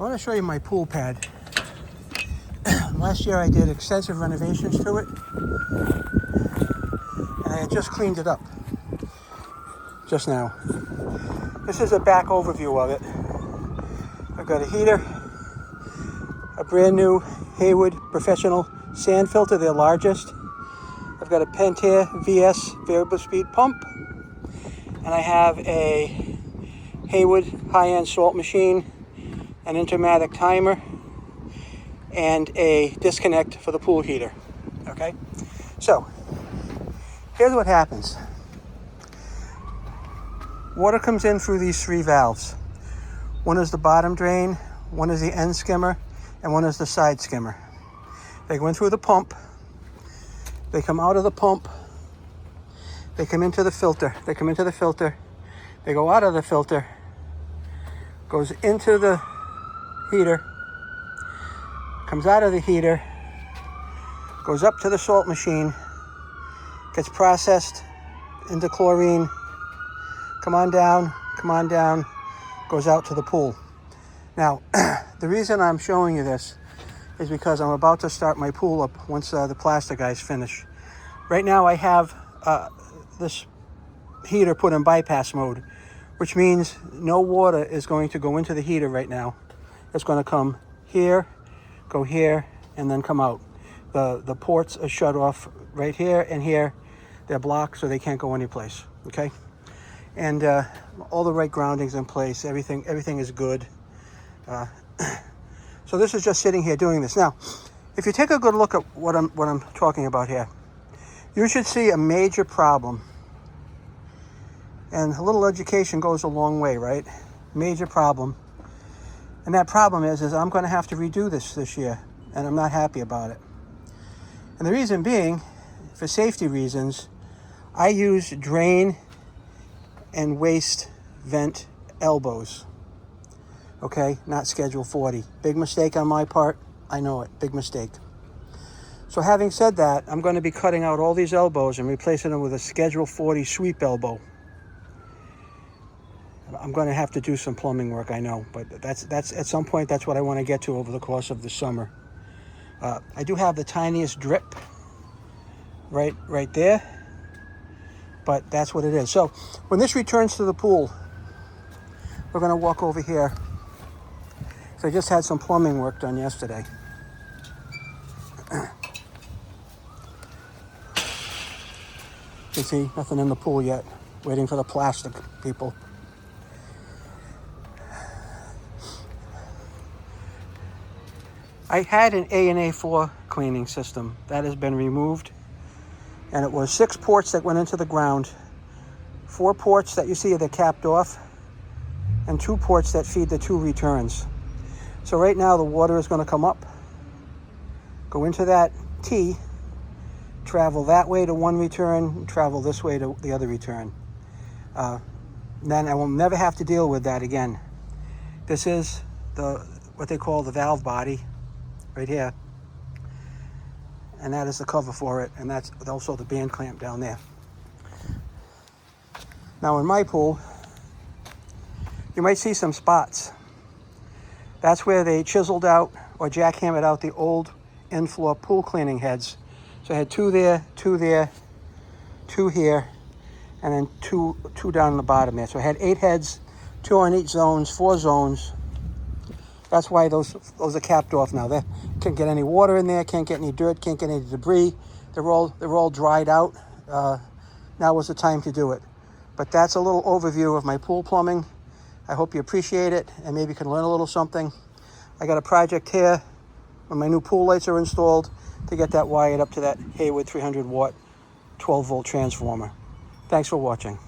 I want to show you my pool pad. Last year I did extensive renovations to it, and I had just cleaned it up just now. This is a back overview of it. I've got a heater, a brand new Hayward professional sand filter, their largest. I've got a Pentair VS variable speed pump, and I have a Hayward high-end salt machine, an Intermatic timer, and a disconnect for the pool heater. Okay, so here's what happens. Water comes in through these three valves. One is the bottom drain, one is the end skimmer, and one is the side skimmer. They go in through the pump, they come out of the pump, they come into the filter, they go out of the filter, goes into the heater, comes out of the heater, goes up to the salt machine, gets processed into chlorine, come on down, goes out to the pool. Now, the reason I'm showing you this is because I'm about to start my pool up once the plaster guys finish. Right now I have this heater put in bypass mode, which means no water is going to go into the heater right now. It's going to come here, go here, and then come out. The ports are shut off right here and here. They're blocked, so they can't go anyplace, okay? And all the right grounding's in place. Everything is good. So this is just sitting here doing this. Now, if you take a good look at what I'm talking about here, you should see a major problem. And a little education goes a long way, right? Major problem. And that problem is I'm going to have to redo this year, and I'm not happy about it. And the reason being, for safety reasons, I use drain and waste vent elbows. Okay, not Schedule 40. Big mistake on my part. I know it, big mistake. So having said that, I'm going to be cutting out all these elbows and replacing them with a Schedule 40 sweep elbow. I'm going to have to do some plumbing work, I know, but that's at some point, that's what I want to get to over the course of the summer. I do have the tiniest drip right there, but that's what it is. So when this returns to the pool, we're going to walk over here. So I just had some plumbing work done yesterday. You see, nothing in the pool yet. Waiting for the plastic people. I had an A&A4 cleaning system. That has been removed. And it was 6 ports that went into the ground. 4 ports that you see they're capped off. And 2 ports that feed the 2 returns. So right now the water is going to come up, go into that T, travel that way to one return, travel this way to the other return. Then I will never have to deal with that again. This is what they call the valve body right here. And that is the cover for it, and that's also the band clamp down there. Now in my pool, you might see some spots. That's where they chiseled out or jackhammered out the old in-floor pool cleaning heads. So I had 2 there, 2 there, 2 here, and then two down in the bottom there. So I had 8 heads, 2 on each zones, 4 zones. That's why those are capped off now. They can't get any water in there, can't get any dirt, can't get any debris. They're all dried out. Now was the time to do it. But that's a little overview of my pool plumbing. I hope you appreciate it and maybe can learn a little something. I got a project here when my new pool lights are installed to get that wired up to that Hayward 300 watt 12 volt transformer. Thanks for watching.